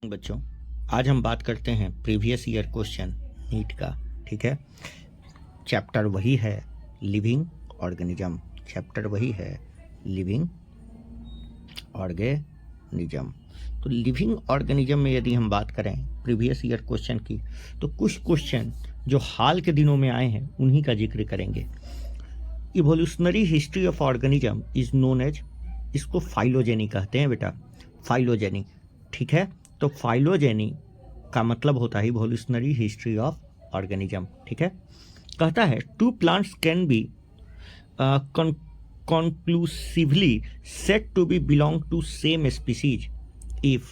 बच्चों, आज हम बात करते हैं प्रीवियस ईयर क्वेश्चन नीट का। ठीक है, चैप्टर वही है लिविंग ऑर्गेनिज्म। चैप्टर वही है लिविंग ऑर्गेनिज्म। तो लिविंग ऑर्गेनिज्म में यदि हम बात करें प्रीवियस ईयर क्वेश्चन की, तो कुछ क्वेश्चन जो हाल के दिनों में आए हैं उन्हीं का जिक्र करेंगे। Evolutionary history of organism is known as, इसको फाइलोजेनी कहते हैं बेटा, फाइलोजेनी। ठीक है, तो फाइलोजेनी का मतलब होता है इवोल्यूशनरी हिस्ट्री ऑफ ऑर्गेनिज्म। ठीक है, कहता है two plants can be conclusively said to be belong to same species if,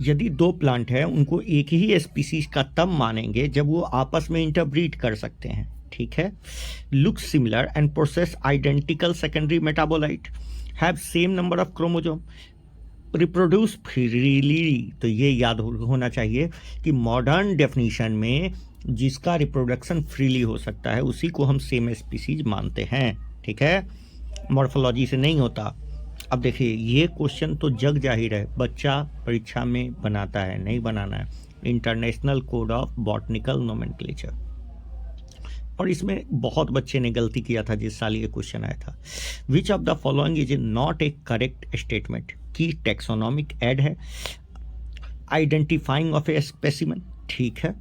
यदि दो प्लांट है उनको एक ही स्पीसीज का तब मानेंगे जब वो आपस में इंटरब्रीड कर सकते हैं। ठीक है, look similar and process identical secondary metabolite, have same number of chromosome, reproduce freely. तो ये याद होना चाहिए कि मॉडर्न डेफिनेशन में जिसका रिप्रोडक्शन फ्रीली हो सकता है उसी को हम सेम स्पीसीज मानते हैं। ठीक है, मॉर्फोलॉजी से नहीं होता। अब देखिए, ये क्वेश्चन तो जग जाहिर है बच्चा परीक्षा में बनाता है, नहीं बनाना है। International code of botanical nomenclature, और इसमें बहुत बच्चे ने गलती किया था जिस साल ये क्वेश्चन आया था। विच of the following is not A correct statement, की टेक्सोनॉमिक ऐड है, आइडेंटिफाइंग ऑफ ए स्पेसिमेन। ठीक है,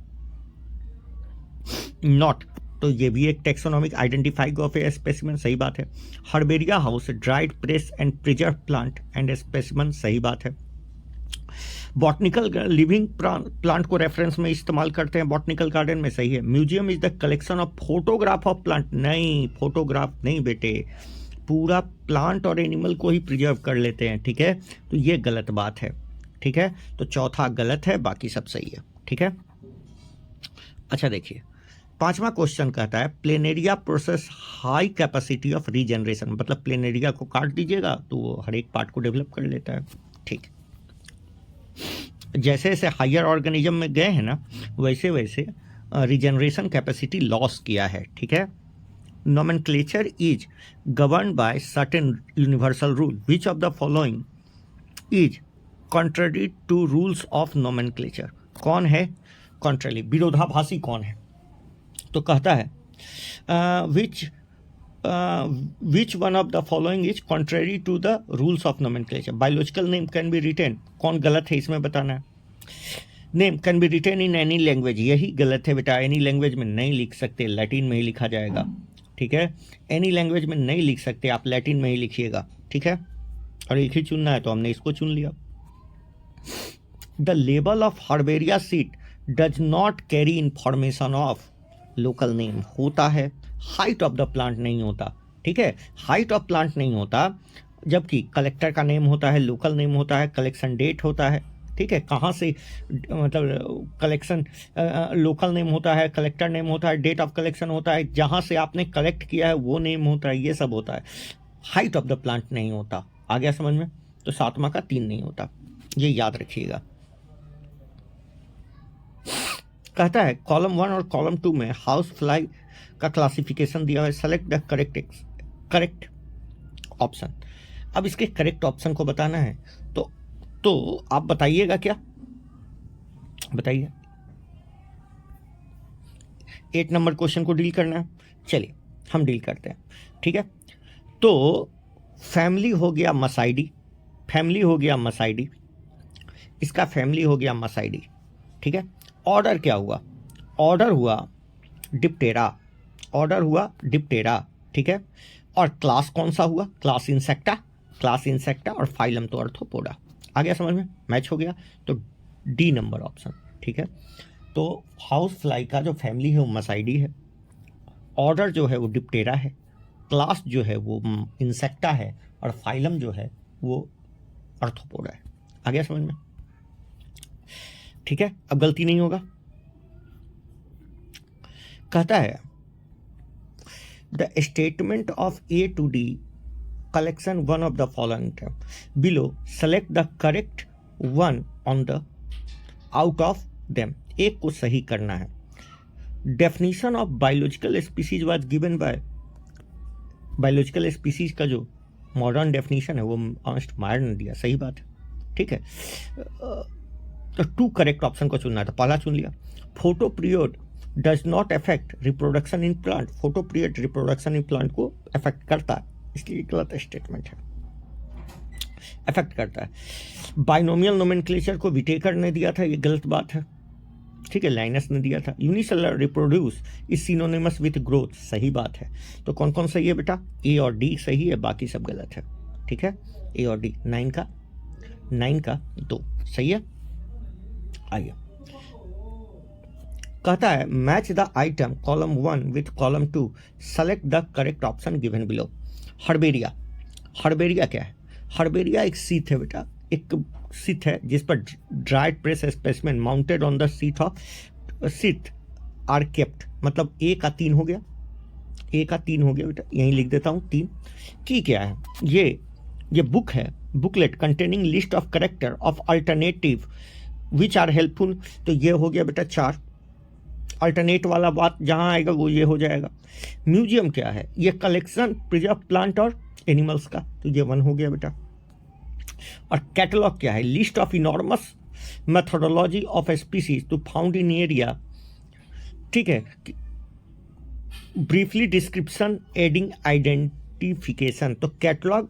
नॉट, तो ये भी एक taxonomic identifying of A specimen, सही बात है। Herbaria house dried press and preserve plant and specimen, सही बात है। बॉटनिकल लिविंग प्लांट को रेफरेंस में इस्तेमाल करते हैं बॉटनिकल गार्डन में, सही है। Museum is the collection of photograph of plant, नहीं, फोटोग्राफ नहीं बेटे, पूरा प्लांट और एनिमल को ही प्रिजर्व कर लेते हैं। ठीक है, तो ये गलत बात है। ठीक है, तो चौथा गलत है, बाकी सब सही है। ठीक है, अच्छा देखिए, पांचवा क्वेश्चन कहता है planaria process high capacity of regeneration, मतलब प्लेनेरिया को काट दीजिएगा तो वो हर एक पार्ट को डेवलप कर लेता है। ठीक, जैसे जैसे हायर ऑर्गेनिज्म में गए हैं ना, वैसे वैसे रीजनरेशन कैपेसिटी लॉस किया है। ठीक है, nomenclature is govern by certain universal rule, which of the following is contrary to rules of nomenclature, कौन है कॉन्ट्ररी, विरोधाभासी कौन है? तो कहता है which one of the following is contrary to the rules of nomenclature. Biological name can be written, कौन गलत है इसमें बताना है। Name can be written in any language, यही गलत है बेटा, एनी लैंग्वेज में नहीं लिख सकते, लैटिन में ही लिखा जाएगा। ठीक है, एनी लैंग्वेज में नहीं लिख सकते, आप लैटिन में ही लिखिएगा। ठीक है, और एक ही चुनना है तो हमने इसको चुन लिया। The label of herbaria seat does not carry information of local name, होता है, हाइट ऑफ द प्लांट नहीं होता। ठीक है, हाइट ऑफ प्लांट नहीं होता, जबकि कलेक्टर का नेम होता है, लोकल नेम होता है, कलेक्शन डेट होता है। ठीक है, कहाँ से, मतलब कलेक्शन लोकल नेम होता है, कलेक्टर नेम होता है, डेट ऑफ कलेक्शन होता है, जहाँ से आपने कलेक्ट किया है वो नेम होता है, ये सब होता है। हाइट ऑफ द प्लांट नहीं होता। आ गया समझ में? तो सातवां का 3 नहीं होता, ये याद रखिएगा। कहता है कॉलम 1 और कॉलम 2 में हाउस फ्लाई का क्लासिफिकेशन दिया है, सेलेक्ट द करेक्ट ऑप्शन। अब इसके करेक्ट ऑप्शन को बताना है, तो आप बताइएगा, क्या बताइए। 8 नंबर क्वेश्चन को डील करना है, चलिए हम डील करते हैं। ठीक है, तो फैमिली हो गया मसाइडी, फैमिली हो गया मसाइडी, इसका फैमिली हो गया मसाइडी। ठीक है, ऑर्डर क्या हुआ? ऑर्डर हुआ डिप्टेरा, ऑर्डर हुआ डिप्टेरा। ठीक है, और क्लास कौन सा हुआ? क्लास इंसेक्टा, क्लास इंसेक्टा, और फाइलम तो अर्थोपोडा। आ गया समझ में? मैच हो गया, तो डी नंबर ऑप्शन। ठीक है, तो हाउस फ्लाई का जो फैमिली है वो मसाइडी है, ऑर्डर जो है वो डिप्टेरा है, क्लास जो है वो इंसेक्टा है, और फाइलम जो है वो अर्थोपोडा है। आ गया समझ में? ठीक है, अब गलती नहीं होगा। कहता है the statement of A to D collection one of the following below, select the correct one on the out of them, एक को सही करना है। Definition of biological species was given by, biological species का जो मॉडर्न डेफिनेशन है वो Ernst मायर ने दिया, सही बात है। ठीक है। तो 2 करेक्ट ऑप्शन को चुनना है, तो पहला चुन लिया। Photo period does not affect reproduction in plant, photo period reproduction in plant को अफेक्ट करता है, इसलिए गलत स्टेटमेंट है, अफेक्ट करता है। बाइनोमियल नोमेनक्लेचर को विटेकर ने दिया था, ये गलत बात है, ठीक है, लाइनस ने दिया था। Unicellular reproduce is synonymous with growth, सही बात है। तो कौन कौन सही है बेटा, ए और डी सही है, बाकी सब गलत है, ठीक है, ए और डी। 9 का 2 सही है। आइए, कहता है match the item column 1 with column 2, select the correct option given below. Herbaria, herbaria क्या है, हर्बेरिया एक सीट है बेटा, एक सीट है जिस पर dried press specimen mounted on the sheet of sheet are kept, मतलब ए का 3 हो गया, ए का 3 हो गया बेटा, यहीं लिख देता हूँ 3 की। क्या है ये बुक है, booklet containing list of character of alternative which are helpful, तो ये हो गया बेटा 4। अल्टरनेट वाला बात जहाँ आएगा वो ये हो जाएगा। म्यूजियम क्या है, ये कलेक्शन प्रिजर्व प्लांट और एनिमल्स का, तो ये 1 हो गया बेटा। और कैटलॉग क्या है, list of enormous methodology of species to found in area, ठीक है, ब्रीफली डिस्क्रिप्शन एडिंग आइडेंटिफिकेशन, तो कैटलॉग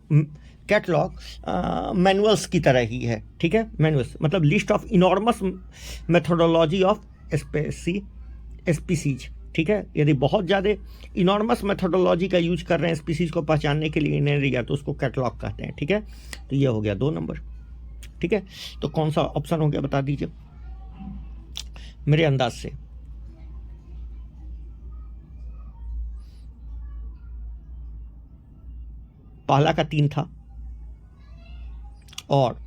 मैनुअल्स की तरह ही है, ठीक है, मैनुअल्स मतलब list of enormous methodology of species, ठीक है। यदि बहुत ज़्यादा इनॉर्मस मेथोडोलॉजी का यूज कर रहे हैं स्पीसीज को पहचानने के लिए इन एरिया, तो उसको कैटलॉग कहते हैं, ठीक है। तो ये हो गया 2 नंबर, ठीक है। तो कौन सा ऑप्शन हो गया बता दीजिए मेरे अंदाज से। पहला का 3 था और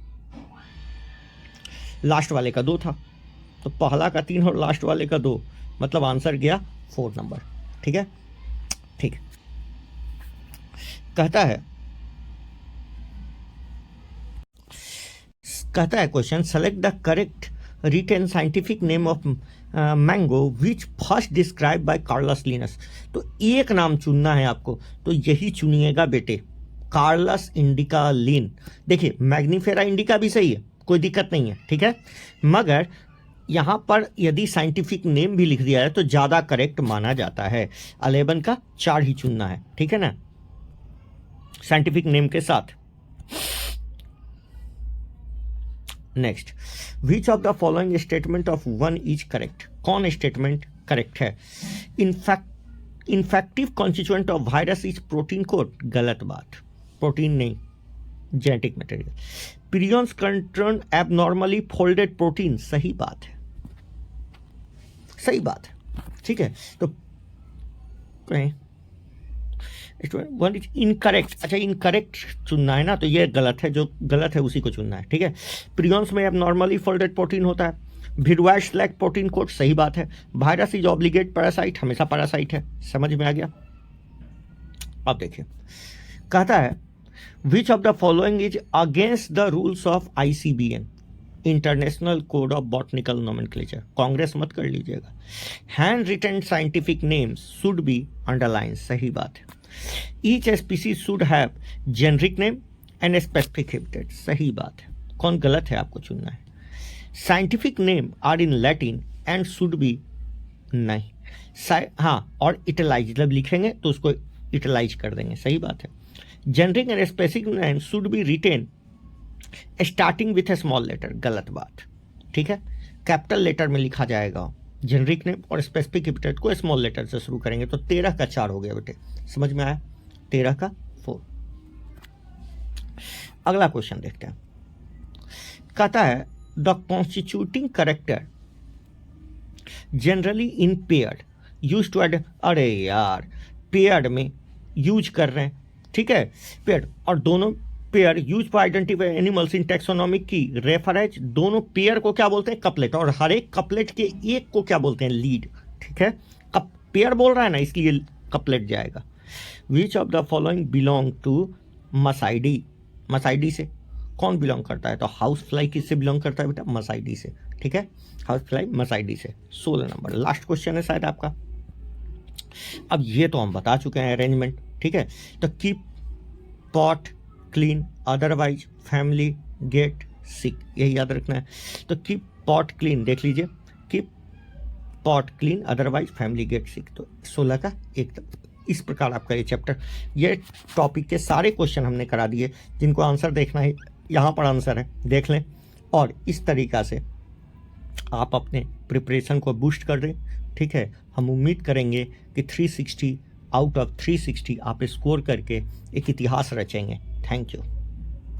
लास्ट वाले का 2 था, तो पहला का 3 और लास्ट वाले का 2, मतलब आंसर गया 4 नंबर, ठीक है, ठीक। कहता है question, select the correct written scientific name of mango which first describe by Carolus Linnaeus, तो एक नाम चुनना है आपको, तो यही चुनिएगा बेटे, कार्लस इंडिका लिन। देखिए मैग्नीफेरा इंडिका भी सही है, कोई दिक्कत नहीं है, ठीक है, मगर यहाँ पर यदि साइंटिफिक नेम भी लिख दिया है तो ज़्यादा करेक्ट माना जाता है। 11 का 4 ही चुनना है, ठीक है ना, साइंटिफिक नेम के साथ। Next, which of the following statement of 1 is correct, कौन स्टेटमेंट करेक्ट है। Infective constituent of virus is protein code, गलत बात, प्रोटीन नहीं, genetic material. Prions contain abnormally folded protein, सही बात है, सही बात है, ठीक है। तो वन इज इनकरेक्ट, अच्छा इनकरेक्ट चुनना है ना, तो ये गलत है, जो गलत है उसी को चुनना है, ठीक है। प्रियंस में एबनॉर्मली फोल्डेड प्रोटीन होता है। भिडवाइस लैक प्रोटीन कोड, सही बात है। वायरस इज ऑब्लिगेट पैरासाइट, हमेशा पैरासाइट है, समझ में आ गया। अब देखिए, कहता है which of the following is against the rules of ICBN, international code of botanical nomenclature, congress मत कर लीजिएगा। Hand written scientific names should be underline, सही बात है। Each species should have generic name and specific epithet, सही बात है। कौन गलत है आपको चुनना है। Scientific name are in Latin and should be, नहीं, हाँ, और इटलाइज जब लिखेंगे तो उसको इटलाइज कर देंगे, सही बात है। Generic and specific name should be written starting with a small letter, गलत बात, ठीक है, कैपिटल लेटर में लिखा जाएगा जेनरिक नेम, और स्पेसिफिक एपिथेट को स्मॉल लेटर से शुरू करेंगे। तो 13 का 4 हो गया बेटे, समझ में आया, 13 का 4। अगला क्वेश्चन देखते हैं, कहता है the constituting character generally in paired use to add, अरे यार पेयर्ड में यूज कर रहे हैं, ठीक है, पेयर्ड, और दोनों pair use for identify animals in taxonomic की रेफरेंस, दोनों पेयर को क्या बोलते हैं, कपलेट, और हर एक कपलेट के एक को क्या बोलते हैं, लीड, ठीक है। पेयर बोल रहा है ना, इसलिए कपलेट जाएगा। Which of the following belong to Muscidae, Muscidae से कौन बिलोंग करता है, तो हाउस फ्लाई किससे बिलोंग करता है बेटा, मसाइडी से, ठीक है, हाउस फ्लाई मसाइडी से। 16 नंबर लास्ट क्वेश्चन है शायद आपका। अब ये तो हम बता चुके हैं अरेंजमेंट, ठीक है। तो keep pot clean, otherwise, family, get, sick, यही याद रखना है। तो कीप पॉट क्लीन देख लीजिए, keep pot clean otherwise family get सिक। तो 16 का एक इस प्रकार आपका ये चैप्टर, ये टॉपिक के सारे क्वेश्चन हमने करा दिए। जिनको आंसर देखना है यहाँ पर आंसर है, देख लें। और इस तरीक़ा से आप अपने प्रिपरेशन को बूस्ट कर दें, ठीक है। हम उम्मीद करेंगे कि 360 आउट ऑफ 360 आप स्कोर करके एक इतिहास रचेंगे। Thank you.